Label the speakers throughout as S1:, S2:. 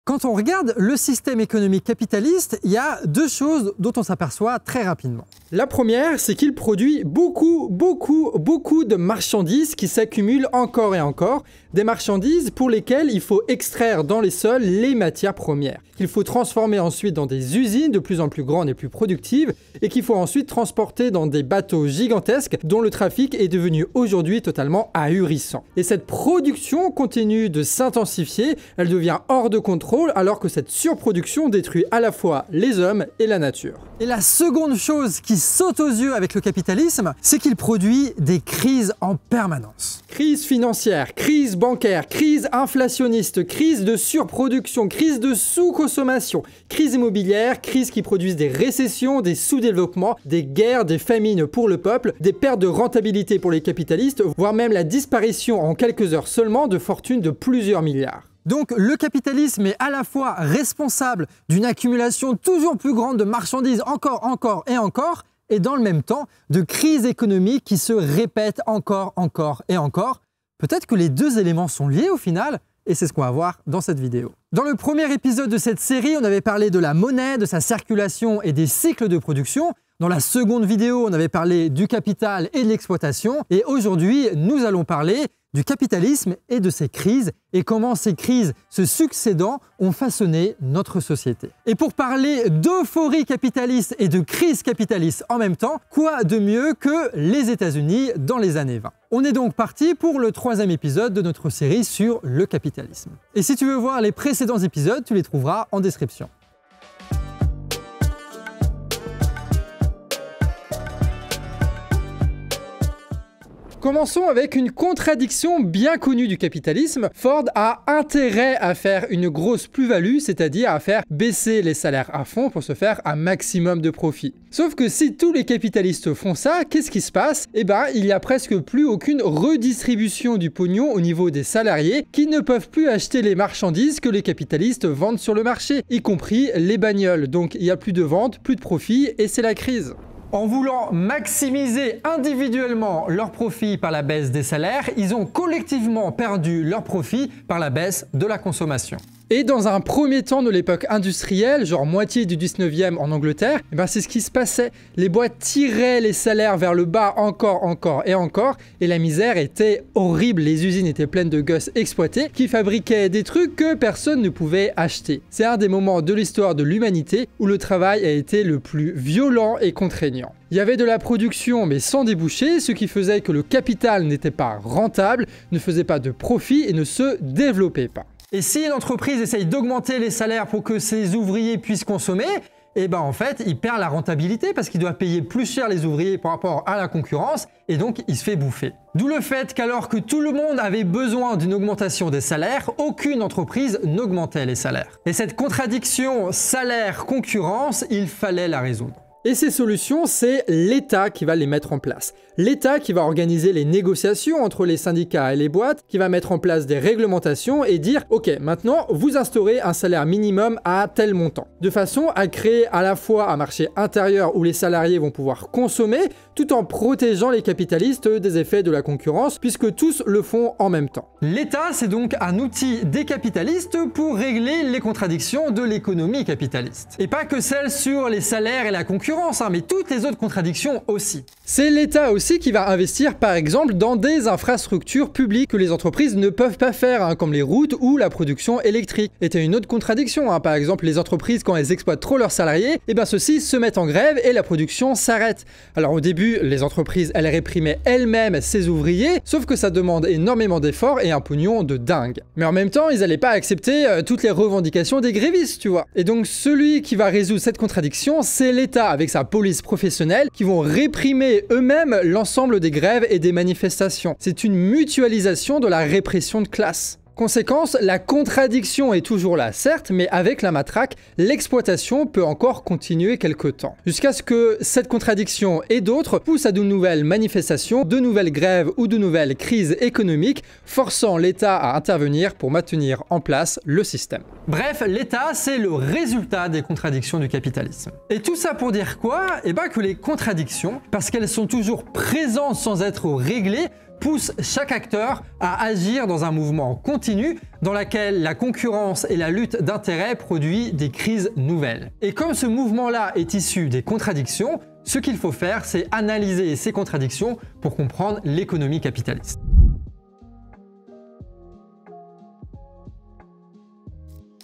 S1: Quand on regarde le système économique capitaliste, il y a deux choses dont on s'aperçoit très rapidement. La première, c'est qu'il produit beaucoup de marchandises qui s'accumulent encore et encore, des marchandises pour lesquelles il faut extraire dans les sols les matières premières, qu'il faut transformer ensuite dans des usines de plus en plus grandes et plus productives, et qu'il faut ensuite transporter dans des bateaux gigantesques dont le trafic est devenu aujourd'hui totalement ahurissant. Et cette production continue de s'intensifier, elle devient hors de contrôle, alors que cette surproduction détruit à la fois les hommes et la nature. Et la seconde chose qui saute aux yeux avec le capitalisme, c'est qu'il produit des crises en permanence. Crise financière, crise bancaire, crise inflationniste, crise de surproduction, crise de sous-consommation, crise immobilière, crise qui produisent des récessions, des sous-développements, des guerres, des famines pour le peuple, des pertes de rentabilité pour les capitalistes, voire même la disparition en quelques heures seulement de fortunes de plusieurs milliards. Donc le capitalisme est à la fois responsable d'une accumulation toujours plus grande de marchandises encore et dans le même temps de crises économiques qui se répètent encore et encore. Peut-être que les deux éléments sont liés au final, et c'est ce qu'on va voir dans cette vidéo. Dans le premier épisode de cette série, on avait parlé de la monnaie, de sa circulation et des cycles de production. Dans la seconde vidéo, on avait parlé du capital et de l'exploitation. Et aujourd'hui, nous allons parler du capitalisme et de ses crises et comment ces crises se succédant ont façonné notre société. Et pour parler d'euphorie capitaliste et de crise capitaliste en même temps, quoi de mieux que les États-Unis dans les années 20. On est donc parti pour le troisième épisode de notre série sur le capitalisme. Et si tu veux voir les précédents épisodes, tu les trouveras en description. Commençons avec une contradiction bien connue du capitalisme. Ford a intérêt à faire une grosse plus-value, c'est-à-dire à faire baisser les salaires à fond pour se faire un maximum de profit. Sauf que si tous les capitalistes font ça, qu'est-ce qui se passe? Eh ben, il n'y a presque plus aucune redistribution du pognon au niveau des salariés qui ne peuvent plus acheter les marchandises que les capitalistes vendent sur le marché, y compris les bagnoles. Donc il n'y a plus de vente, plus de profit et c'est la crise. En voulant maximiser individuellement leurs profits par la baisse des salaires, ils ont collectivement perdu leurs profits par la baisse de la consommation. Et dans un premier temps de l'époque industrielle, genre moitié du 19e en Angleterre, c'est ce qui se passait. Les boîtes tiraient les salaires vers le bas encore, et la misère était horrible. Les usines étaient pleines de gosses exploités qui fabriquaient des trucs que personne ne pouvait acheter. C'est un des moments de l'histoire de l'humanité où le travail a été le plus violent et contraignant. Il y avait de la production mais sans débouché, ce qui faisait que le capital n'était pas rentable, ne faisait pas de profit et ne se développait pas. Et si une entreprise essaye d'augmenter les salaires pour que ses ouvriers puissent consommer, en fait, il perd la rentabilité parce qu'il doit payer plus cher les ouvriers par rapport à la concurrence et donc il se fait bouffer. D'où le fait qu'alors que tout le monde avait besoin d'une augmentation des salaires, aucune entreprise n'augmentait les salaires. Et cette contradiction salaire-concurrence, il fallait la résoudre. Et ces solutions, c'est l'État qui va les mettre en place. L'État qui va organiser les négociations entre les syndicats et les boîtes, qui va mettre en place des réglementations et dire « Ok, maintenant, vous instaurez un salaire minimum à tel montant », de façon à créer à la fois un marché intérieur où les salariés vont pouvoir consommer, tout en protégeant les capitalistes des effets de la concurrence, puisque tous le font en même temps. L'État, c'est donc un outil des capitalistes pour régler les contradictions de l'économie capitaliste. Et pas que celles sur les salaires et la concurrence, mais toutes les autres contradictions aussi. C'est l'État aussi qui va investir par exemple dans des infrastructures publiques que les entreprises ne peuvent pas faire, comme les routes ou la production électrique. Et t'as une autre contradiction, par exemple les entreprises quand elles exploitent trop leurs salariés, ceux-ci se mettent en grève et la production s'arrête. Alors au début, les entreprises elles réprimaient elles-mêmes ces ouvriers, sauf que ça demande énormément d'efforts et un pognon de dingue. Mais en même temps, ils n'allaient pas accepter toutes les revendications des grévistes, tu vois. Et donc celui qui va résoudre cette contradiction, c'est l'État avec sa police professionnelle qui vont réprimer eux-mêmes l'ensemble des grèves et des manifestations. C'est une mutualisation de la répression de classe. Conséquence, la contradiction est toujours là, certes, mais avec la matraque, l'exploitation peut encore continuer quelque temps. Jusqu'à ce que cette contradiction et d'autres poussent à de nouvelles manifestations, de nouvelles grèves ou de nouvelles crises économiques, forçant l'État à intervenir pour maintenir en place le système. Bref, l'État, c'est le résultat des contradictions du capitalisme. Et tout ça pour dire quoi? Que les contradictions, parce qu'elles sont toujours présentes sans être réglées, pousse chaque acteur à agir dans un mouvement continu dans lequel la concurrence et la lutte d'intérêts produisent des crises nouvelles. Et comme ce mouvement-là est issu des contradictions, ce qu'il faut faire, c'est analyser ces contradictions pour comprendre l'économie capitaliste.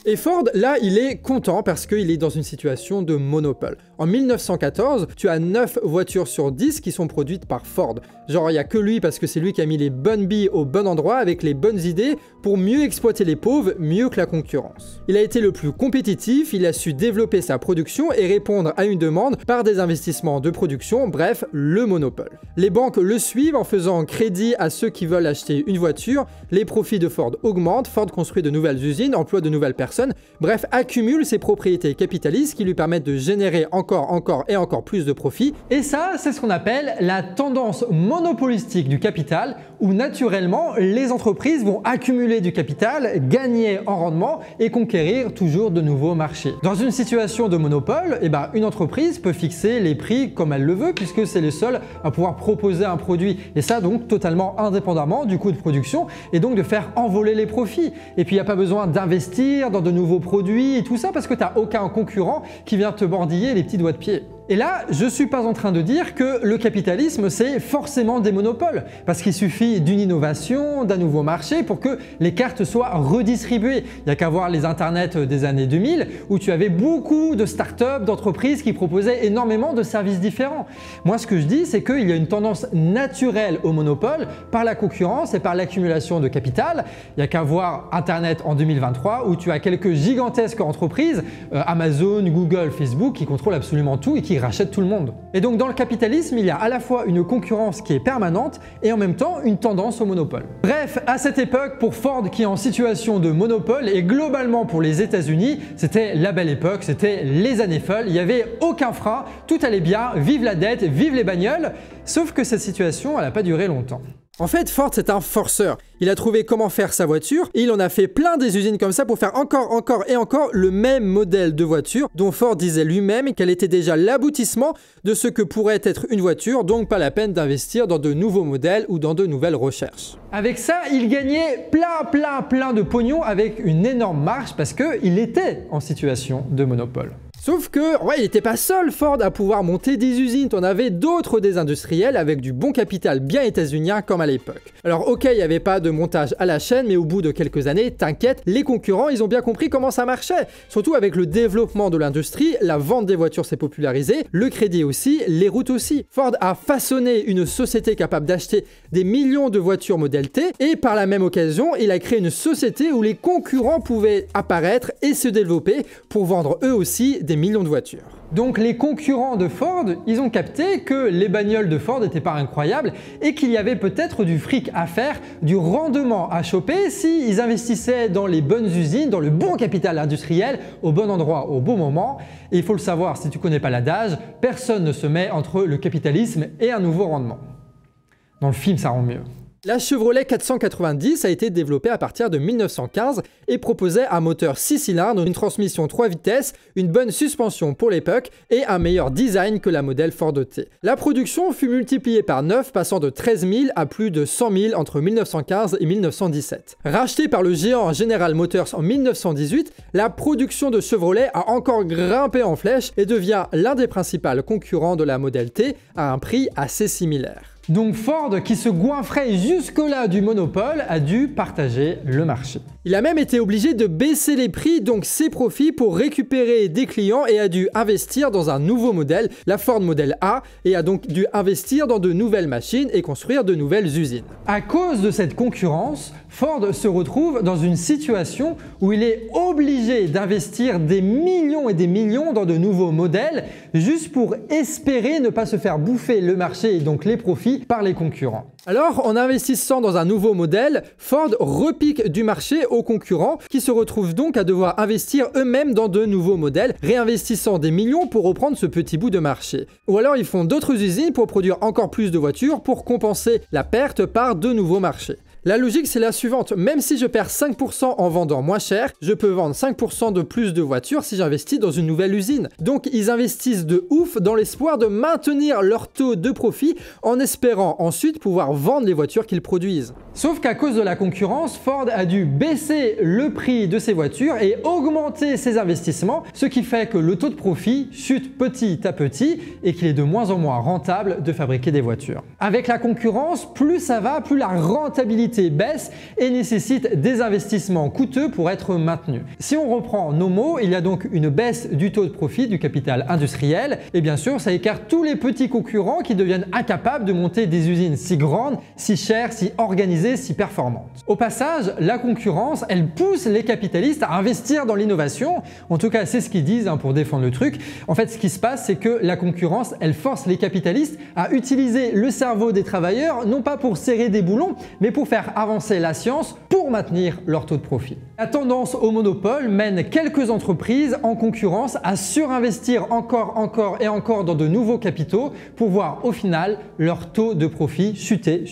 S1: Et Ford, là, il est content parce qu'il est dans une situation de monopole. En 1914, tu as 9 voitures sur 10 qui sont produites par Ford. Genre, il n'y a que lui parce que c'est lui qui a mis les bonnes billes au bon endroit avec les bonnes idées pour mieux exploiter les pauvres, mieux que la concurrence. Il a été le plus compétitif, il a su développer sa production et répondre à une demande par des investissements de production, bref, le monopole. Les banques le suivent en faisant crédit à ceux qui veulent acheter une voiture, les profits de Ford augmentent, Ford construit de nouvelles usines, emploie de nouvelles personnes, bref, accumule ses propriétés capitalistes qui lui permettent de générer encore plus de profits. Et ça, c'est ce qu'on appelle la tendance monopolistique du capital, où naturellement, les entreprises vont accumuler du capital, gagner en rendement et conquérir toujours de nouveaux marchés. Dans une situation de monopole, une entreprise peut fixer les prix comme elle le veut, puisque c'est le seul à pouvoir proposer un produit. Et ça, donc, totalement indépendamment du coût de production, et donc de faire envoler les profits. Et puis, il n'y a pas besoin d'investir dans de nouveaux produits et tout ça parce que tu n'as aucun concurrent qui vient te bordiller les petits doigts de pied. Et là, je ne suis pas en train de dire que le capitalisme, c'est forcément des monopoles, parce qu'il suffit d'une innovation, d'un nouveau marché pour que les cartes soient redistribuées. Il n'y a qu'à voir les internets des années 2000, où tu avais beaucoup de startups, d'entreprises qui proposaient énormément de services différents. Moi, ce que je dis, c'est qu'il y a une tendance naturelle au monopole par la concurrence et par l'accumulation de capital. Il n'y a qu'à voir Internet en 2023, où tu as quelques gigantesques entreprises, Amazon, Google, Facebook, qui contrôlent absolument tout et qui rachètent tout le monde. Et donc dans le capitalisme, il y a à la fois une concurrence qui est permanente et en même temps une tendance au monopole. Bref, à cette époque, pour Ford qui est en situation de monopole et globalement pour les États-Unis, c'était la belle époque, c'était les années folles, il n'y avait aucun frein, tout allait bien, vive la dette, vive les bagnoles, sauf que cette situation, elle n'a pas duré longtemps. En fait, Ford, c'est un forceur. Il a trouvé comment faire sa voiture et il en a fait plein des usines comme ça pour faire encore le même modèle de voiture dont Ford disait lui-même qu'elle était déjà l'aboutissement de ce que pourrait être une voiture, donc pas la peine d'investir dans de nouveaux modèles ou dans de nouvelles recherches. Avec ça, il gagnait plein de pognon avec une énorme marge parce qu'il était en situation de monopole. Sauf que, il n'était pas seul Ford à pouvoir monter des usines, t'en avais d'autres des industriels avec du bon capital bien états-unien comme à l'époque. Alors ok, il n'y avait pas de montage à la chaîne, mais au bout de quelques années, t'inquiète, les concurrents, ils ont bien compris comment ça marchait. Surtout avec le développement de l'industrie, la vente des voitures s'est popularisée, le crédit aussi, les routes aussi. Ford a façonné une société capable d'acheter des millions de voitures modèle T, et par la même occasion, il a créé une société où les concurrents pouvaient apparaître et se développer pour vendre eux aussi des millions de voitures. Donc les concurrents de Ford, ils ont capté que les bagnoles de Ford n'étaient pas incroyables et qu'il y avait peut-être du fric à faire, du rendement à choper s'ils investissaient dans les bonnes usines, dans le bon capital industriel, au bon endroit, au bon moment. Et il faut le savoir, si tu ne connais pas l'adage, personne ne se met entre le capitalisme et un nouveau rendement. Dans le film, ça rend mieux. La Chevrolet 490 a été développée à partir de 1915 et proposait un moteur 6 cylindres, une transmission 3 vitesses, une bonne suspension pour l'époque et un meilleur design que la modèle Ford T. La production fut multipliée par 9, passant de 13 000 à plus de 100 000 entre 1915 et 1917. Rachetée par le géant General Motors en 1918, la production de Chevrolet a encore grimpé en flèche et devient l'un des principaux concurrents de la modèle T à un prix assez similaire. Donc Ford, qui se goinfrait jusque-là du monopole, a dû partager le marché. Il a même été obligé de baisser les prix, donc ses profits, pour récupérer des clients et a dû investir dans un nouveau modèle, la Ford Model A, et a donc dû investir dans de nouvelles machines et construire de nouvelles usines. À cause de cette concurrence, Ford se retrouve dans une situation où il est obligé d'investir des millions et des millions dans de nouveaux modèles juste pour espérer ne pas se faire bouffer le marché et donc les profits par les concurrents. Alors, en investissant dans un nouveau modèle, Ford repique du marché aux concurrents qui se retrouvent donc à devoir investir eux-mêmes dans de nouveaux modèles, réinvestissant des millions pour reprendre ce petit bout de marché. Ou alors ils font d'autres usines pour produire encore plus de voitures pour compenser la perte par de nouveaux marchés. La logique, c'est la suivante. Même si je perds 5% en vendant moins cher, je peux vendre 5% de plus de voitures si j'investis dans une nouvelle usine. Donc, ils investissent de ouf dans l'espoir de maintenir leur taux de profit en espérant ensuite pouvoir vendre les voitures qu'ils produisent. Sauf qu'à cause de la concurrence, Ford a dû baisser le prix de ses voitures et augmenter ses investissements, ce qui fait que le taux de profit chute petit à petit et qu'il est de moins en moins rentable de fabriquer des voitures. Avec la concurrence, plus ça va, plus la rentabilité baisse et nécessite des investissements coûteux pour être maintenu. Si on reprend nos mots, il y a donc une baisse du taux de profit du capital industriel et bien sûr ça écarte tous les petits concurrents qui deviennent incapables de monter des usines si grandes, si chères, si organisées, si performantes. Au passage, la concurrence, elle pousse les capitalistes à investir dans l'innovation. En tout cas, c'est ce qu'ils disent pour défendre le truc. En fait, ce qui se passe, c'est que la concurrence, elle force les capitalistes à utiliser le cerveau des travailleurs, non pas pour serrer des boulons, mais pour faire avancer la science, pour maintenir leur taux de profit. La tendance au monopole mène quelques entreprises en concurrence à surinvestir encore et encore dans de nouveaux capitaux pour voir au final leur taux de profit chuter.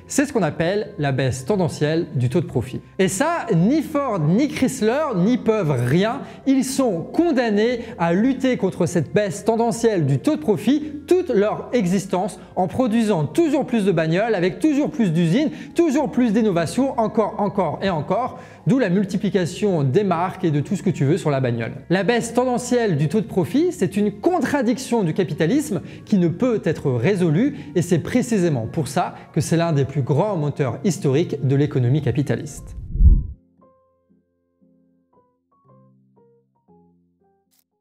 S1: C'est ce qu'on appelle la baisse tendancielle du taux de profit. Et ça, ni Ford, ni Chrysler n'y peuvent rien. Ils sont condamnés à lutter contre cette baisse tendancielle du taux de profit toute leur existence en produisant toujours plus de bagnoles avec toujours plus d'usines, toujours plus d'innovations, encore et encore. D'où la multiplication des marques et de tout ce que tu veux sur la bagnole. La baisse tendancielle du taux de profit, c'est une contradiction du capitalisme qui ne peut être résolue et c'est précisément pour ça que c'est l'un des plus grands moteurs historiques de l'économie capitaliste.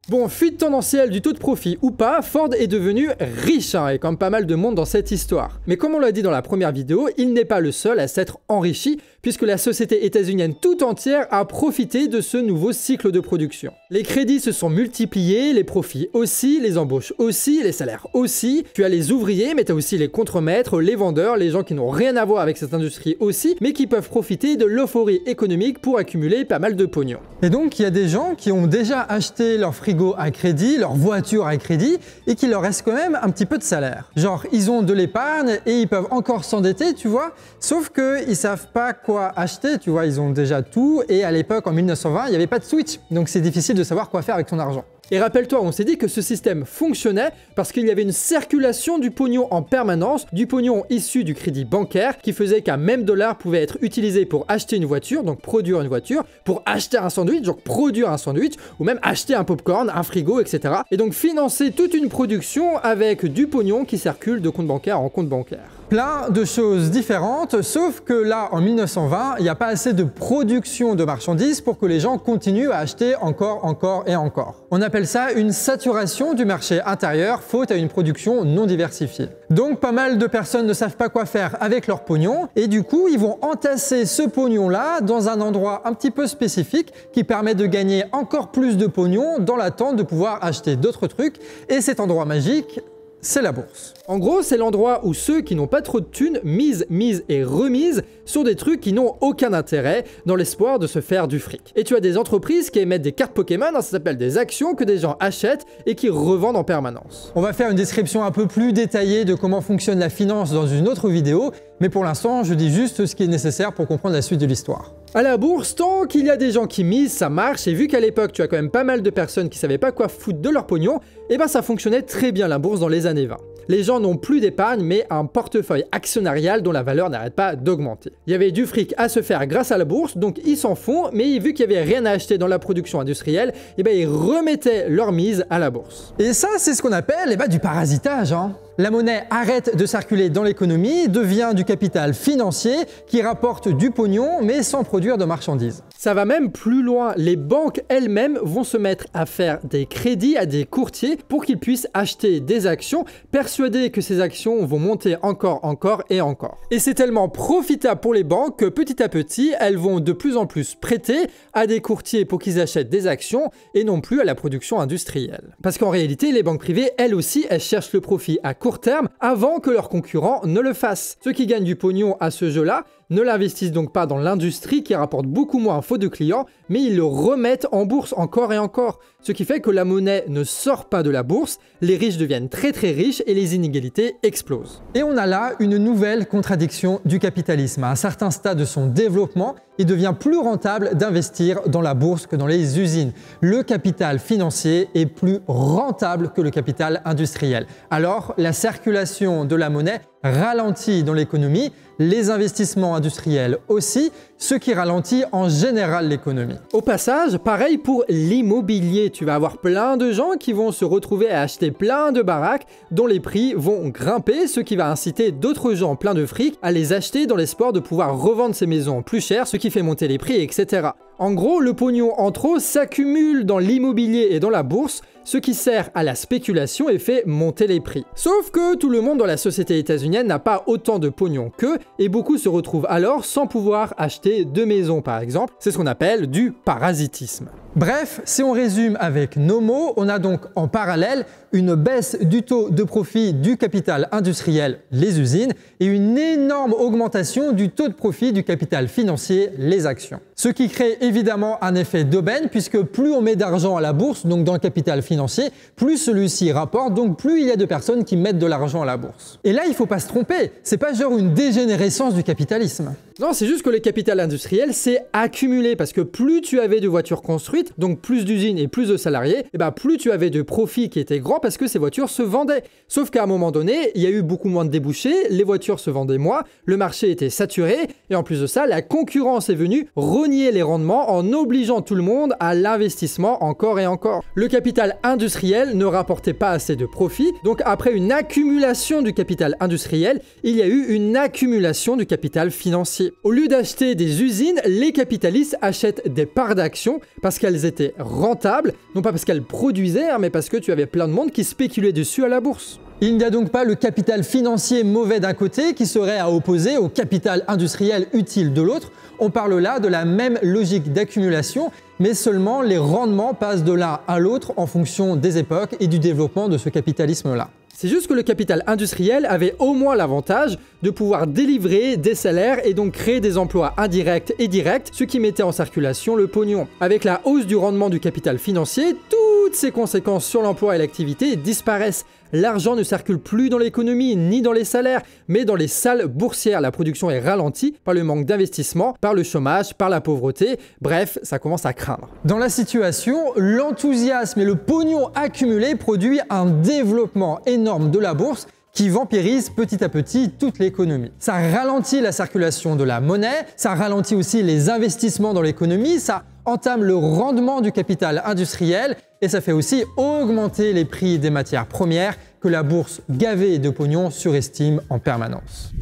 S1: Bon, fuite tendancielle du taux de profit ou pas, Ford est devenu riche, et comme pas mal de monde dans cette histoire. Mais comme on l'a dit dans la première vidéo, il n'est pas le seul à s'être enrichi, puisque la société états-unienne tout entière a profité de ce nouveau cycle de production. Les crédits se sont multipliés, les profits aussi, les embauches aussi, les salaires aussi. Tu as les ouvriers, mais tu as aussi les contremaîtres, les vendeurs, les gens qui n'ont rien à voir avec cette industrie aussi, mais qui peuvent profiter de l'euphorie économique pour accumuler pas mal de pognon. Et donc, il y a des gens qui ont déjà acheté leur frigo à crédit, leur voiture à crédit, et qu'il leur reste quand même un petit peu de salaire. Genre, ils ont de l'épargne et ils peuvent encore s'endetter, tu vois, sauf qu'ils savent pas quoi acheter, tu vois, ils ont déjà tout, et à l'époque, en 1920, il n'y avait pas de Switch, donc c'est difficile de savoir quoi faire avec ton argent. Et rappelle-toi, on s'est dit que ce système fonctionnait parce qu'il y avait une circulation du pognon en permanence, du pognon issu du crédit bancaire, qui faisait qu'un même dollar pouvait être utilisé pour acheter une voiture, donc produire une voiture, pour acheter un sandwich, donc produire un sandwich, ou même acheter un popcorn, un frigo, etc. Et donc financer toute une production avec du pognon qui circule de compte bancaire en compte bancaire. Plein de choses différentes, sauf que là, en 1920, il n'y a pas assez de production de marchandises pour que les gens continuent à acheter encore et encore. On appelle ça une saturation du marché intérieur, faute à une production non diversifiée. Donc pas mal de personnes ne savent pas quoi faire avec leur pognon, et du coup, ils vont entasser ce pognon-là dans un endroit un petit peu spécifique qui permet de gagner encore plus de pognon dans l'attente de pouvoir acheter d'autres trucs, et cet endroit magique, c'est la bourse. En gros, c'est l'endroit où ceux qui n'ont pas trop de thunes misent et remisent sur des trucs qui n'ont aucun intérêt dans l'espoir de se faire du fric. Et tu as des entreprises qui émettent des cartes Pokémon, ça s'appelle des actions que des gens achètent et qui revendent en permanence. On va faire une description un peu plus détaillée de comment fonctionne la finance dans une autre vidéo, mais pour l'instant, je dis juste ce qui est nécessaire pour comprendre la suite de l'histoire. À la bourse, tant qu'il y a des gens qui misent, ça marche, et vu qu'à l'époque, tu as quand même pas mal de personnes qui savaient pas quoi foutre de leur pognon, et ben ça fonctionnait très bien la bourse dans les années 20. Les gens n'ont plus d'épargne, mais un portefeuille actionnarial dont la valeur n'arrête pas d'augmenter. Il y avait du fric à se faire grâce à la bourse, donc ils s'en font, mais vu qu'il n'y avait rien à acheter dans la production industrielle, et ben ils remettaient leur mise à la bourse. Et ça, c'est ce qu'on appelle du parasitage, La monnaie arrête de circuler dans l'économie, devient du capital financier qui rapporte du pognon mais sans produire de marchandises. Ça va même plus loin, les banques elles-mêmes vont se mettre à faire des crédits à des courtiers pour qu'ils puissent acheter des actions, persuadés que ces actions vont monter encore et encore. Et c'est tellement profitable pour les banques que petit à petit, elles vont de plus en plus prêter à des courtiers pour qu'ils achètent des actions et non plus à la production industrielle. Parce qu'en réalité, les banques privées, elles aussi, elles cherchent le profit à court terme avant que leurs concurrents ne le fassent. Ceux qui gagnent du pognon à ce jeu-là, ne l'investissent donc pas dans l'industrie qui rapporte beaucoup moins à faute de clients, mais ils le remettent en bourse encore et encore. Ce qui fait que la monnaie ne sort pas de la bourse, les riches deviennent très riches et les inégalités explosent. Et on a là une nouvelle contradiction du capitalisme. À un certain stade de son développement, il devient plus rentable d'investir dans la bourse que dans les usines. Le capital financier est plus rentable que le capital industriel. Alors, la circulation de la monnaie ralentit dans l'économie, les investissements industriels aussi, ce qui ralentit en général l'économie. Au passage, pareil pour l'immobilier. Tu vas avoir plein de gens qui vont se retrouver à acheter plein de baraques dont les prix vont grimper, ce qui va inciter d'autres gens pleins de fric à les acheter dans l'espoir de pouvoir revendre ces maisons plus cher, ce qui fait monter les prix, etc. En gros, le pognon en trop s'accumule dans l'immobilier et dans la bourse, ce qui sert à la spéculation et fait monter les prix. Sauf que tout le monde dans la société états-unienne n'a pas autant de pognon qu'eux, et beaucoup se retrouvent alors sans pouvoir acheter de maison par exemple. C'est ce qu'on appelle du parasitisme. Bref, si on résume avec nos mots, on a donc en parallèle une baisse du taux de profit du capital industriel, les usines, et une énorme augmentation du taux de profit du capital financier, les actions. Ce qui crée évidemment un effet d'aubaine, puisque plus on met d'argent à la bourse, donc dans le capital financier, plus celui-ci rapporte, donc plus il y a de personnes qui mettent de l'argent à la bourse. Et là, il ne faut pas se tromper, c'est pas genre une dégénérescence du capitalisme. Non, c'est juste que le capital industriel s'est accumulé, parce que plus tu avais de voitures construites, donc plus d'usines et plus de salariés, et ben plus tu avais de profits qui étaient grands parce que ces voitures se vendaient. Sauf qu'à un moment donné, il y a eu beaucoup moins de débouchés, les voitures se vendaient moins, le marché était saturé, et en plus de ça, la concurrence est venue rogner les rendements en obligeant tout le monde à l'investissement encore et encore. Le capital industriel ne rapportait pas assez de profits, donc après une accumulation du capital industriel, il y a eu une accumulation du capital financier. Au lieu d'acheter des usines, les capitalistes achètent des parts d'actions parce qu'elles étaient rentables, non pas parce qu'elles produisaient, mais parce que tu avais plein de monde qui spéculait dessus à la bourse. Il n'y a donc pas le capital financier mauvais d'un côté qui serait à opposer au capital industriel utile de l'autre. On parle là de la même logique d'accumulation, mais seulement les rendements passent de l'un à l'autre en fonction des époques et du développement de ce capitalisme-là. C'est juste que le capital industriel avait au moins l'avantage de pouvoir délivrer des salaires et donc créer des emplois indirects et directs, ce qui mettait en circulation le pognon. Avec la hausse du rendement du capital financier, toutes ces conséquences sur l'emploi et l'activité disparaissent. L'argent ne circule plus dans l'économie ni dans les salaires, mais dans les salles boursières. La production est ralentie par le manque d'investissement, par le chômage, par la pauvreté. Bref, ça commence à craindre. Dans la situation, l'enthousiasme et le pognon accumulé produit un développement énorme de la bourse qui vampirise petit à petit toute l'économie. Ça ralentit la circulation de la monnaie, ça ralentit aussi les investissements dans l'économie, ça entame le rendement du capital industriel et ça fait aussi augmenter les prix des matières premières que la bourse gavée de pognon surestime en permanence.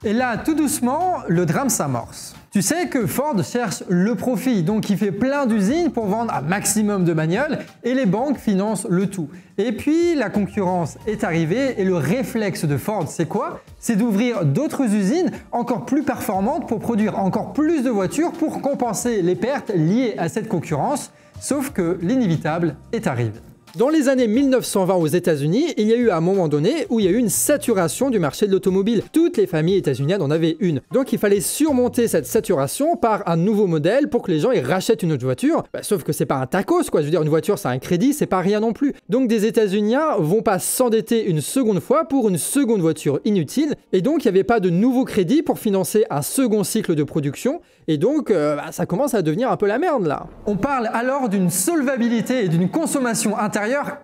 S1: Et là, tout doucement, le drame s'amorce. Tu sais que Ford cherche le profit, donc il fait plein d'usines pour vendre un maximum de bagnoles et les banques financent le tout. Et puis la concurrence est arrivée et le réflexe de Ford, c'est quoi? C'est d'ouvrir d'autres usines encore plus performantes pour produire encore plus de voitures pour compenser les pertes liées à cette concurrence, sauf que l'inévitable est arrivé. Dans les années 1920 aux États-Unis, il y a eu un moment donné où il y a eu une saturation du marché de l'automobile. Toutes les familles états-uniennes en avaient une. Donc il fallait surmonter cette saturation par un nouveau modèle pour que les gens ils rachètent une autre voiture. Sauf que c'est pas un tacos quoi, je veux dire une voiture c'est un crédit, c'est pas rien non plus. Donc des États-Uniens vont pas s'endetter une seconde fois pour une seconde voiture inutile et donc il n'y avait pas de nouveau crédit pour financer un second cycle de production et donc ça commence à devenir un peu la merde là. On parle alors d'une solvabilité et d'une consommation intérieure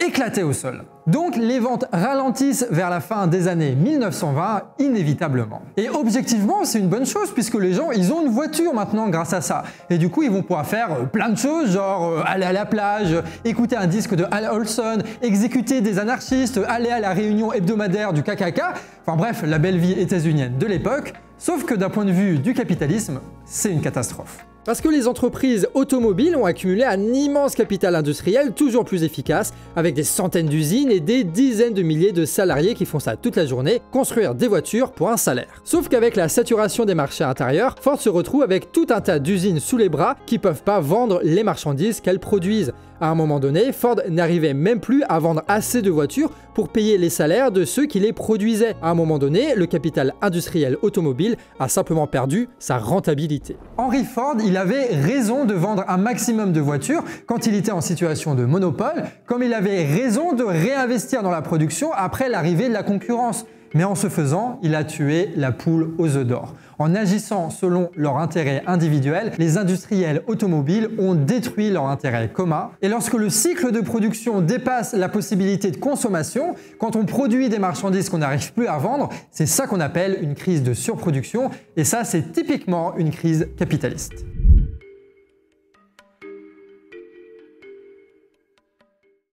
S1: éclatée au sol. Donc les ventes ralentissent vers la fin des années 1920 inévitablement. Et objectivement c'est une bonne chose puisque les gens ils ont une voiture maintenant grâce à ça. Et du coup ils vont pouvoir faire plein de choses genre aller à la plage, écouter un disque de Al Olson, exécuter des anarchistes, aller à la réunion hebdomadaire du KKK, enfin bref la belle vie états-unienne de l'époque. Sauf que d'un point de vue du capitalisme, c'est une catastrophe. Parce que les entreprises automobiles ont accumulé un immense capital industriel toujours plus efficace, avec des centaines d'usines et des dizaines de milliers de salariés qui font ça toute la journée, construire des voitures pour un salaire. Sauf qu'avec la saturation des marchés intérieurs, Ford se retrouve avec tout un tas d'usines sous les bras qui peuvent pas vendre les marchandises qu'elles produisent. À un moment donné, Ford n'arrivait même plus à vendre assez de voitures pour payer les salaires de ceux qui les produisaient. À un moment donné, le capital industriel automobile a simplement perdu sa rentabilité. Henry Ford, il avait raison de vendre un maximum de voitures quand il était en situation de monopole, comme il avait raison de réinvestir dans la production après l'arrivée de la concurrence. Mais en ce faisant, il a tué la poule aux œufs d'or. En agissant selon leur intérêt individuel, les industriels automobiles ont détruit leur intérêt commun. Et lorsque le cycle de production dépasse la possibilité de consommation, quand on produit des marchandises qu'on n'arrive plus à vendre, c'est ça qu'on appelle une crise de surproduction. Et ça, c'est typiquement une crise capitaliste.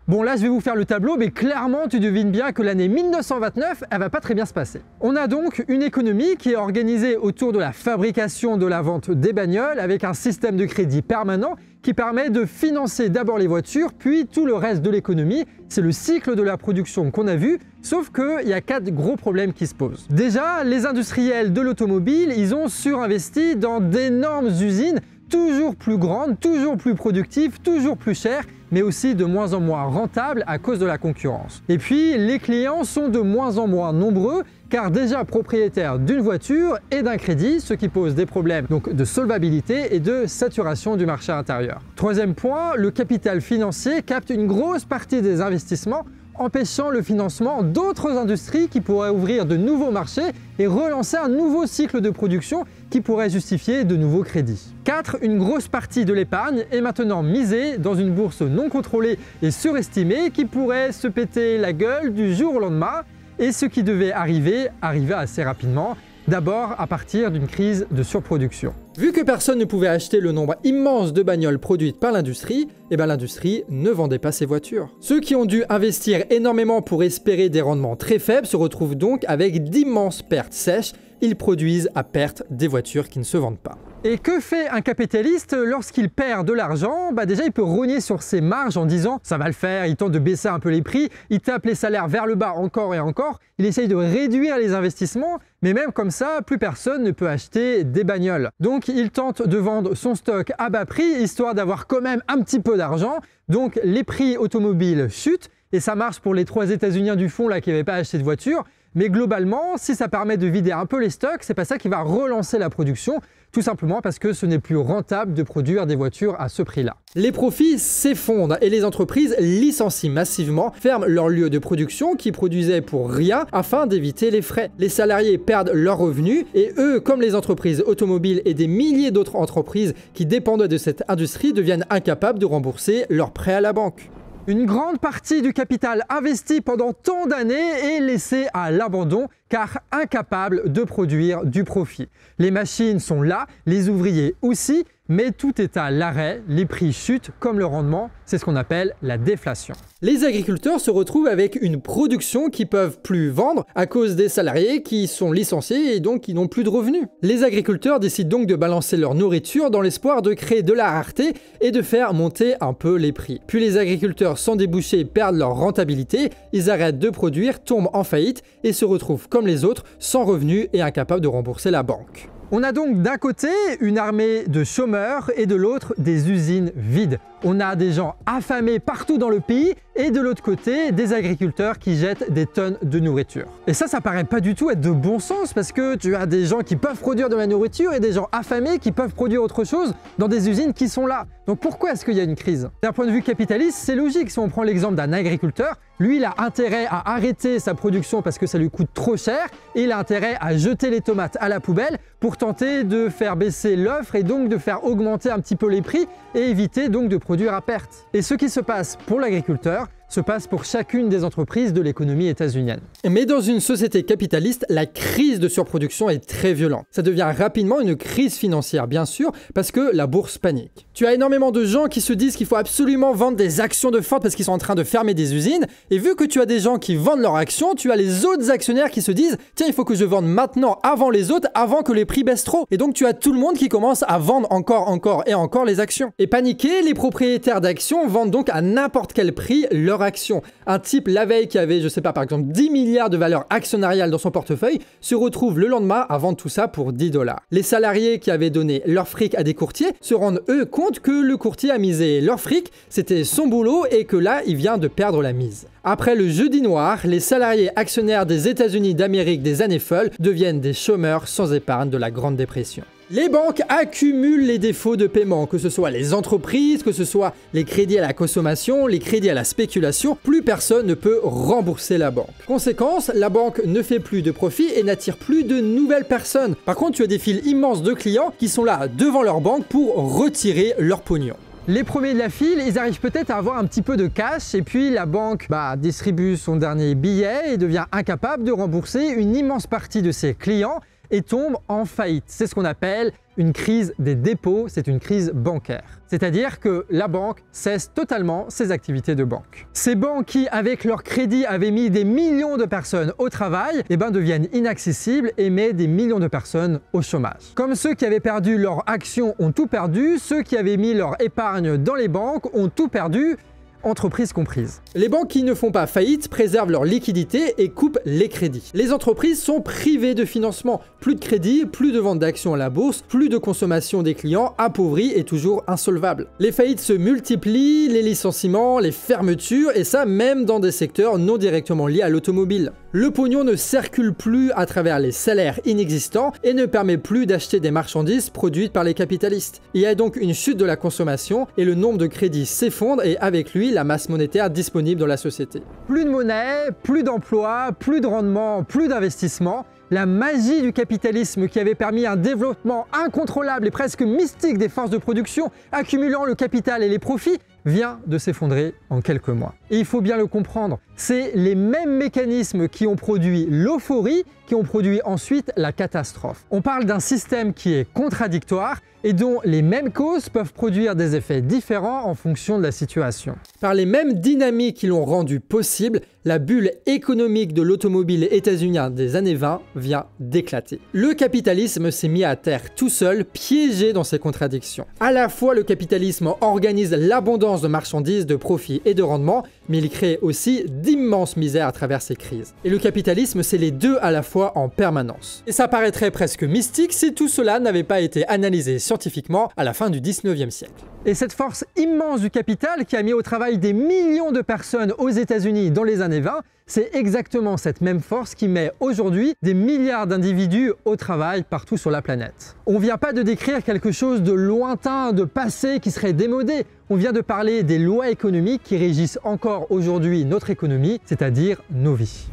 S1: Bon, là, je vais vous faire le tableau, mais clairement, tu devines bien que l'année 1929, elle va pas très bien se passer. On a donc une économie qui est organisée autour de la fabrication, de la vente des bagnoles, avec un système de crédit permanent qui permet de financer d'abord les voitures, puis tout le reste de l'économie. C'est le cycle de la production qu'on a vu, sauf qu'il y a 4 gros problèmes qui se posent. Déjà, les industriels de l'automobile, ils ont surinvesti dans d'énormes usines, toujours plus grandes, toujours plus productives, toujours plus chères, mais aussi de moins en moins rentables à cause de la concurrence. Et puis, les clients sont de moins en moins nombreux, car déjà propriétaires d'une voiture et d'un crédit, ce qui pose des problèmes donc de solvabilité et de saturation du marché intérieur. Troisième point, le capital financier capte une grosse partie des investissements, empêchant le financement d'autres industries qui pourraient ouvrir de nouveaux marchés et relancer un nouveau cycle de production qui pourrait justifier de nouveaux crédits. 4. Une grosse partie de l'épargne est maintenant misée dans une bourse non contrôlée et surestimée qui pourrait se péter la gueule du jour au lendemain, et ce qui devait arriver assez rapidement, d'abord à partir d'une crise de surproduction. Vu que personne ne pouvait acheter le nombre immense de bagnoles produites par l'industrie, l'industrie ne vendait pas ses voitures. Ceux qui ont dû investir énormément pour espérer des rendements très faibles se retrouvent donc avec d'immenses pertes sèches. Ils produisent à perte des voitures qui ne se vendent pas. Et que fait un capitaliste lorsqu'il perd de l'argent? Déjà, il peut rogner sur ses marges en disant « ça va le faire », il tente de baisser un peu les prix, il tape les salaires vers le bas encore et encore, il essaye de réduire les investissements, mais même comme ça, plus personne ne peut acheter des bagnoles. Donc, il tente de vendre son stock à bas prix, histoire d'avoir quand même un petit peu d'argent. Donc, les prix automobiles chutent, et ça marche pour les 3 États-Uniens du fond là qui n'avaient pas acheté de voiture. Mais globalement, si ça permet de vider un peu les stocks, c'est pas ça qui va relancer la production, tout simplement parce que ce n'est plus rentable de produire des voitures à ce prix-là. Les profits s'effondrent et les entreprises licencient massivement, ferment leurs lieux de production qui produisaient pour rien afin d'éviter les frais. Les salariés perdent leurs revenus et eux, comme les entreprises automobiles et des milliers d'autres entreprises qui dépendaient de cette industrie, deviennent incapables de rembourser leurs prêts à la banque. Une grande partie du capital investi pendant tant d'années est laissé à l'abandon car incapable de produire du profit. Les machines sont là, les ouvriers aussi, mais tout est à l'arrêt, les prix chutent comme le rendement, c'est ce qu'on appelle la déflation. Les agriculteurs se retrouvent avec une production qu'ils ne peuvent plus vendre à cause des salariés qui sont licenciés et donc qui n'ont plus de revenus. Les agriculteurs décident donc de balancer leur nourriture dans l'espoir de créer de la rareté et de faire monter un peu les prix. Puis les agriculteurs sans débouchés perdent leur rentabilité, ils arrêtent de produire, tombent en faillite et se retrouvent comme les autres, sans revenus et incapables de rembourser la banque. On a donc d'un côté une armée de chômeurs et de l'autre des usines vides. On a des gens affamés partout dans le pays et de l'autre côté des agriculteurs qui jettent des tonnes de nourriture. Et ça paraît pas du tout être de bon sens parce que tu as des gens qui peuvent produire de la nourriture et des gens affamés qui peuvent produire autre chose dans des usines qui sont là. Donc pourquoi est-ce qu'il y a une crise? D'un point de vue capitaliste, c'est logique. Si on prend l'exemple d'un agriculteur, lui il a intérêt à arrêter sa production parce que ça lui coûte trop cher et il a intérêt à jeter les tomates à la poubelle pour tenter de faire baisser l'offre et donc de faire augmenter un petit peu les prix et éviter donc de produire à perte. Et ce qui se passe pour l'agriculteur se passe pour chacune des entreprises de l'économie états-unienne. Mais dans une société capitaliste, la crise de surproduction est très violente. Ça devient rapidement une crise financière, bien sûr, parce que la bourse panique. Tu as énormément de gens qui se disent qu'il faut absolument vendre des actions de Ford parce qu'ils sont en train de fermer des usines, et vu que tu as des gens qui vendent leurs actions, tu as les autres actionnaires qui se disent « Tiens, il faut que je vende maintenant avant les autres, avant que les prix baissent trop ». Et donc tu as tout le monde qui commence à vendre encore et encore les actions. Et paniqués, les propriétaires d'actions vendent donc à n'importe quel prix leurs actions. Un type la veille qui avait, je sais pas, par exemple 10 milliards de valeur actionnariale dans son portefeuille se retrouve le lendemain à vendre tout ça pour 10 $. Les salariés qui avaient donné leur fric à des courtiers se rendent eux compte que le courtier a misé leur fric, c'était son boulot et que là il vient de perdre la mise. Après le jeudi noir, les salariés actionnaires des États-Unis d'Amérique des années folles deviennent des chômeurs sans épargne de la Grande Dépression. Les banques accumulent les défauts de paiement, que ce soit les entreprises, que ce soit les crédits à la consommation, les crédits à la spéculation, plus personne ne peut rembourser la banque. Conséquence, la banque ne fait plus de profit et n'attire plus de nouvelles personnes. Par contre, tu as des files immenses de clients qui sont là devant leur banque pour retirer leur pognon. Les premiers de la file, ils arrivent peut-être à avoir un petit peu de cash et puis la banque distribue son dernier billet et devient incapable de rembourser une immense partie de ses clients et tombe en faillite. C'est ce qu'on appelle une crise des dépôts, c'est une crise bancaire. C'est-à-dire que la banque cesse totalement ses activités de banque. Ces banques qui, avec leur crédit, avaient mis des millions de personnes au travail, deviennent inaccessibles et mettent des millions de personnes au chômage. Comme ceux qui avaient perdu leurs actions ont tout perdu, ceux qui avaient mis leur épargne dans les banques ont tout perdu, entreprises comprises. Les banques qui ne font pas faillite préservent leur liquidité et coupent les crédits. Les entreprises sont privées de financement. Plus de crédit, plus de vente d'actions à la bourse, plus de consommation des clients, appauvris et toujours insolvables. Les faillites se multiplient, les licenciements, les fermetures, et ça même dans des secteurs non directement liés à l'automobile. Le pognon ne circule plus à travers les salaires inexistants et ne permet plus d'acheter des marchandises produites par les capitalistes. Il y a donc une chute de la consommation et le nombre de crédits s'effondre et avec lui la masse monétaire disponible dans la société. Plus de monnaie, plus d'emplois, plus de rendement, plus d'investissement. La magie du capitalisme qui avait permis un développement incontrôlable et presque mystique des forces de production, accumulant le capital et les profits, vient de s'effondrer en quelques mois. Et il faut bien le comprendre, c'est les mêmes mécanismes qui ont produit l'euphorie, qui ont produit ensuite la catastrophe. On parle d'un système qui est contradictoire et dont les mêmes causes peuvent produire des effets différents en fonction de la situation. Par les mêmes dynamiques qui l'ont rendu possible, la bulle économique de l'automobile états-unienne des années 20 vient d'éclater. Le capitalisme s'est mis à terre tout seul, piégé dans ses contradictions. À la fois, le capitalisme organise l'abondance de marchandises, de profits et de rendements, mais il crée aussi d'immenses misères à travers ces crises. Et le capitalisme, c'est les deux à la fois en permanence. Et ça paraîtrait presque mystique si tout cela n'avait pas été analysé scientifiquement à la fin du 19e siècle. Et cette force immense du capital qui a mis au travail des millions de personnes aux États-Unis dans les années 20, c'est exactement cette même force qui met aujourd'hui des milliards d'individus au travail partout sur la planète. On vient pas de décrire quelque chose de lointain, de passé qui serait démodé. On vient de parler des lois économiques qui régissent encore aujourd'hui notre économie, c'est-à-dire nos vies.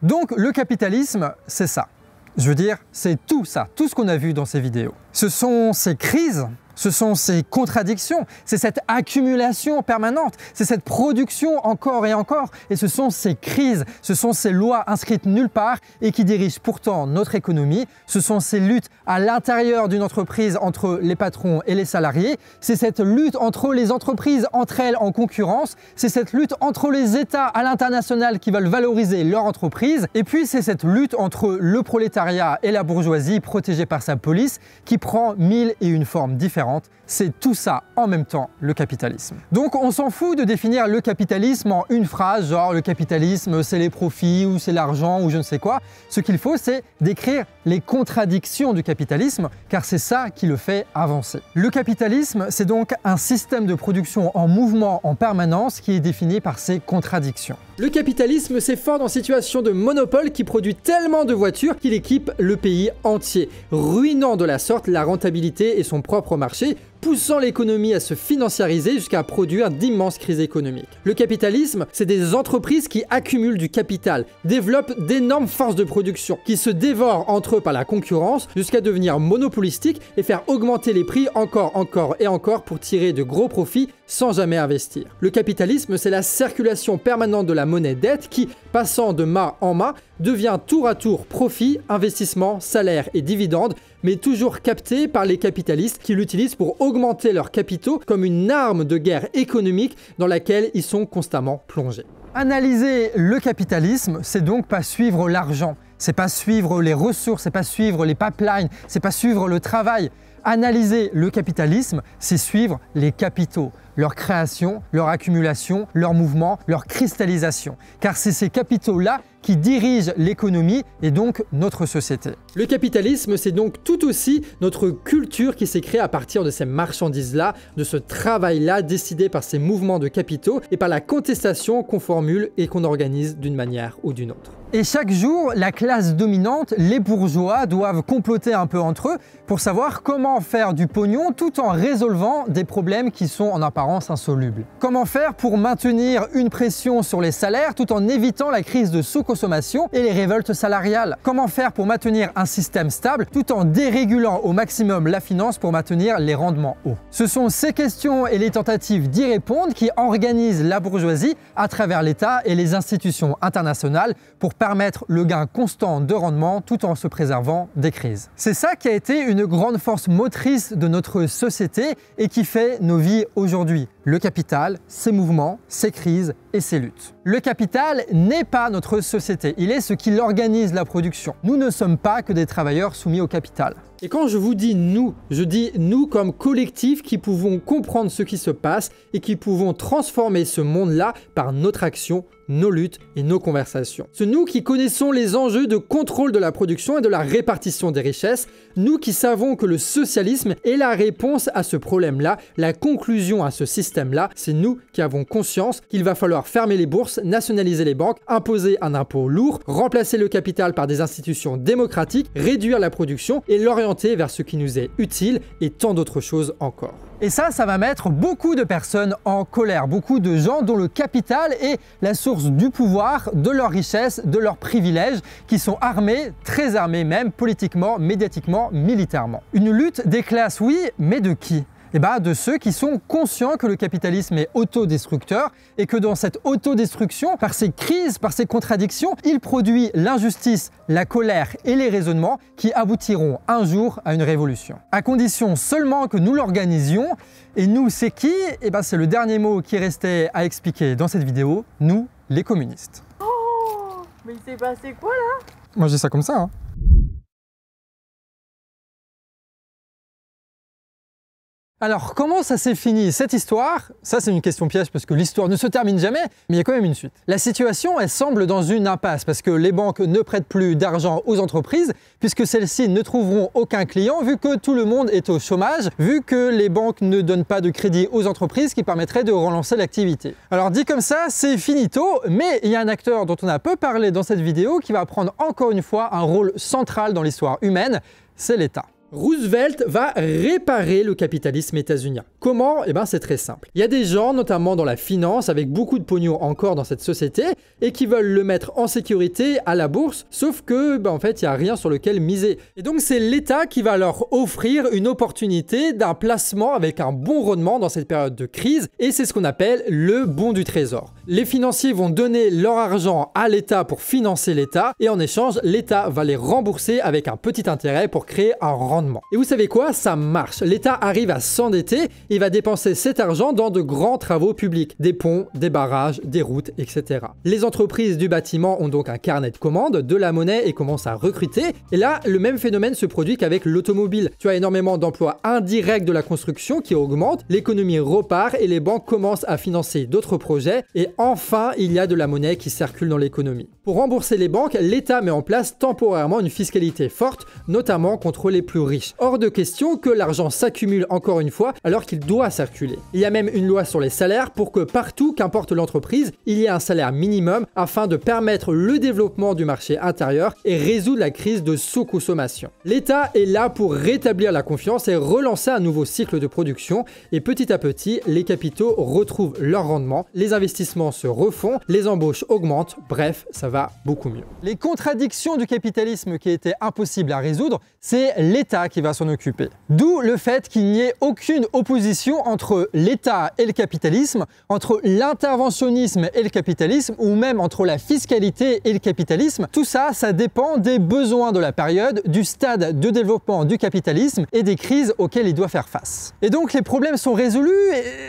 S1: Donc le capitalisme, c'est ça. Je veux dire, c'est tout ça, tout ce qu'on a vu dans ces vidéos. Ce sont ces crises, ce sont ces contradictions, c'est cette accumulation permanente, c'est cette production encore et encore, et ce sont ces crises, ce sont ces lois inscrites nulle part et qui dirigent pourtant notre économie, ce sont ces luttes à l'intérieur d'une entreprise entre les patrons et les salariés, c'est cette lutte entre les entreprises entre elles en concurrence, c'est cette lutte entre les États à l'international qui veulent valoriser leur entreprise, et puis c'est cette lutte entre le prolétariat et la bourgeoisie protégée par sa police qui prend 1001 formes différentes. C'est tout ça en même temps le capitalisme. Donc on s'en fout de définir le capitalisme en une phrase, genre le capitalisme c'est les profits ou c'est l'argent ou je ne sais quoi. Ce qu'il faut c'est décrire les contradictions du capitalisme car c'est ça qui le fait avancer. Le capitalisme c'est donc un système de production en mouvement en permanence qui est défini par ses contradictions. Le capitalisme s'efforce en situation de monopole qui produit tellement de voitures qu'il équipe le pays entier, ruinant de la sorte la rentabilité et son propre marché, poussant l'économie à se financiariser jusqu'à produire d'immenses crises économiques. Le capitalisme, c'est des entreprises qui accumulent du capital, développent d'énormes forces de production, qui se dévorent entre eux par la concurrence jusqu'à devenir monopolistiques et faire augmenter les prix encore et encore pour tirer de gros profits sans jamais investir. Le capitalisme, c'est la circulation permanente de la monnaie dette qui, passant de main en main, devient tour à tour profit, investissement, salaire et dividendes, mais toujours capté par les capitalistes qui l'utilisent pour augmenter leurs capitaux comme une arme de guerre économique dans laquelle ils sont constamment plongés. Analyser le capitalisme, c'est donc pas suivre l'argent, c'est pas suivre les ressources, c'est pas suivre les pipelines, c'est pas suivre le travail. Analyser le capitalisme, c'est suivre les capitaux, leur création, leur accumulation, leur mouvement, leur cristallisation. Car c'est ces capitaux-là qui dirigent l'économie et donc notre société. Le capitalisme, c'est donc tout aussi notre culture qui s'est créée à partir de ces marchandises-là, de ce travail-là décidé par ces mouvements de capitaux et par la contestation qu'on formule et qu'on organise d'une manière ou d'une autre. Et chaque jour, la classe dominante, les bourgeois, doivent comploter un peu entre eux pour savoir comment faire du pognon tout en résolvant des problèmes qui sont en apparence insolubles. Comment faire pour maintenir une pression sur les salaires tout en évitant la crise de sous-consommation et les révoltes salariales. Comment faire pour maintenir un système stable tout en dérégulant au maximum la finance pour maintenir les rendements hauts. Ce sont ces questions et les tentatives d'y répondre qui organisent la bourgeoisie à travers l'État et les institutions internationales pour permettre le gain constant de rendement tout en se préservant des crises. C'est ça qui a été une grande force motrice de notre société et qui fait nos vies aujourd'hui. Le capital, ses mouvements, ses crises et ses luttes. Le capital n'est pas notre société, il est ce qui organise la production. Nous ne sommes pas que des travailleurs soumis au capital. Et quand je vous dis nous, je dis nous comme collectif qui pouvons comprendre ce qui se passe et qui pouvons transformer ce monde-là par notre action, nos luttes et nos conversations. Ce nous qui connaissons les enjeux de contrôle de la production et de la répartition des richesses, nous qui savons que le socialisme est la réponse à ce problème-là, la conclusion à ce système-là, c'est nous qui avons conscience qu'il va falloir fermer les bourses, nationaliser les banques, imposer un impôt lourd, remplacer le capital par des institutions démocratiques, réduire la production et l'orienter vers ce qui nous est utile et tant d'autres choses encore. Et ça va mettre beaucoup de personnes en colère, beaucoup de gens dont le capital est la source du pouvoir, de leur richesse, de leurs privilèges, qui sont armés, très armés même, politiquement, médiatiquement, militairement. Une lutte des classes, oui, mais de qui ? Eh bien, de ceux qui sont conscients que le capitalisme est autodestructeur et que dans cette autodestruction, par ses crises, par ses contradictions, il produit l'injustice, la colère et les raisonnements qui aboutiront un jour à une révolution. À condition seulement que nous l'organisions. Et nous, c'est qui? Eh bien, c'est le dernier mot qui restait à expliquer dans cette vidéo. Nous, les communistes.
S2: Oh, mais il s'est passé quoi là?
S1: Moi, je dis ça comme ça, hein. Alors, comment ça s'est fini cette histoire? Ça, c'est une question piège parce que l'histoire ne se termine jamais, mais il y a quand même une suite. La situation, elle semble dans une impasse parce que les banques ne prêtent plus d'argent aux entreprises puisque celles-ci ne trouveront aucun client vu que tout le monde est au chômage, vu que les banques ne donnent pas de crédit aux entreprises qui permettraient de relancer l'activité. Alors, dit comme ça, c'est finito, mais il y a un acteur dont on a peu parlé dans cette vidéo qui va prendre encore une fois un rôle central dans l'histoire humaine, c'est l'État. Roosevelt va réparer le capitalisme états-unien. Comment? Eh bien, c'est très simple. Il y a des gens, notamment dans la finance, avec beaucoup de pognon encore dans cette société, et qui veulent le mettre en sécurité à la bourse, sauf que, en fait, il n'y a rien sur lequel miser. Et donc, c'est l'État qui va leur offrir une opportunité d'un placement avec un bon rendement dans cette période de crise, et c'est ce qu'on appelle le bon du trésor. Les financiers vont donner leur argent à l'État pour financer l'État, et en échange, l'État va les rembourser avec un petit intérêt pour créer un rendement. Et vous savez quoi? Ça marche. L'État arrive à s'endetter et va dépenser cet argent dans de grands travaux publics, des ponts, des barrages, des routes, etc. Les entreprises du bâtiment ont donc un carnet de commandes, de la monnaie et commencent à recruter. Et là, le même phénomène se produit qu'avec l'automobile. Tu as énormément d'emplois indirects de la construction qui augmentent, l'économie repart et les banques commencent à financer d'autres projets. Et enfin, il y a de la monnaie qui circule dans l'économie. Pour rembourser les banques, l'État met en place temporairement une fiscalité forte, notamment contre les plus riches. Hors de question que l'argent s'accumule encore une fois alors qu'il doit circuler. Il y a même une loi sur les salaires pour que partout, qu'importe l'entreprise, il y ait un salaire minimum afin de permettre le développement du marché intérieur et résoudre la crise de sous-consommation. L'État est là pour rétablir la confiance et relancer un nouveau cycle de production et petit à petit, les capitaux retrouvent leur rendement, les investissements se refont, les embauches augmentent, bref, ça va beaucoup mieux. Les contradictions du capitalisme qui étaient impossibles à résoudre, c'est l'État qui va s'en occuper. D'où le fait qu'il n'y ait aucune opposition entre l'État et le capitalisme, entre l'interventionnisme et le capitalisme, ou même entre la fiscalité et le capitalisme. Tout ça, ça dépend des besoins de la période, du stade de développement du capitalisme et des crises auxquelles il doit faire face. Et donc les problèmes sont résolus?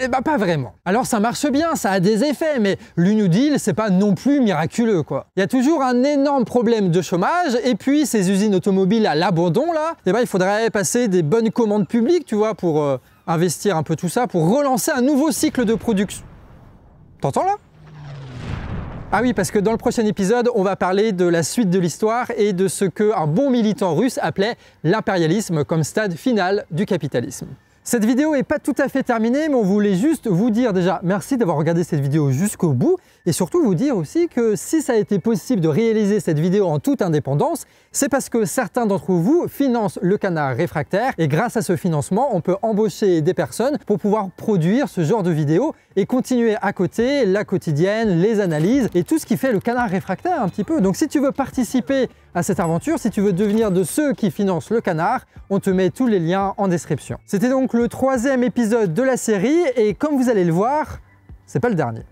S1: Et pas vraiment. Alors ça marche bien, ça a des effets, mais le New Deal, c'est pas non plus miraculeux, quoi. Il y a toujours un énorme problème de chômage, et puis ces usines automobiles à l'abandon là, eh ben, il faudrait passer des bonnes commandes publiques, tu vois, pour investir un peu tout ça, pour relancer un nouveau cycle de production. T'entends là? Ah oui, parce que dans le prochain épisode, on va parler de la suite de l'histoire et de ce qu'un bon militant russe appelait l'impérialisme comme stade final du capitalisme. Cette vidéo n'est pas tout à fait terminée, mais on voulait juste vous dire déjà merci d'avoir regardé cette vidéo jusqu'au bout et surtout vous dire aussi que si ça a été possible de réaliser cette vidéo en toute indépendance, c'est parce que certains d'entre vous financent le Canard Réfractaire et grâce à ce financement, on peut embaucher des personnes pour pouvoir produire ce genre de vidéos et continuer à côté la quotidienne, les analyses et tout ce qui fait le Canard Réfractaire un petit peu. Donc si tu veux participer à cette aventure, si tu veux devenir de ceux qui financent le Canard, on te met tous les liens en description. C'était donc le 3e épisode de la série et comme vous allez le voir, c'est pas le dernier.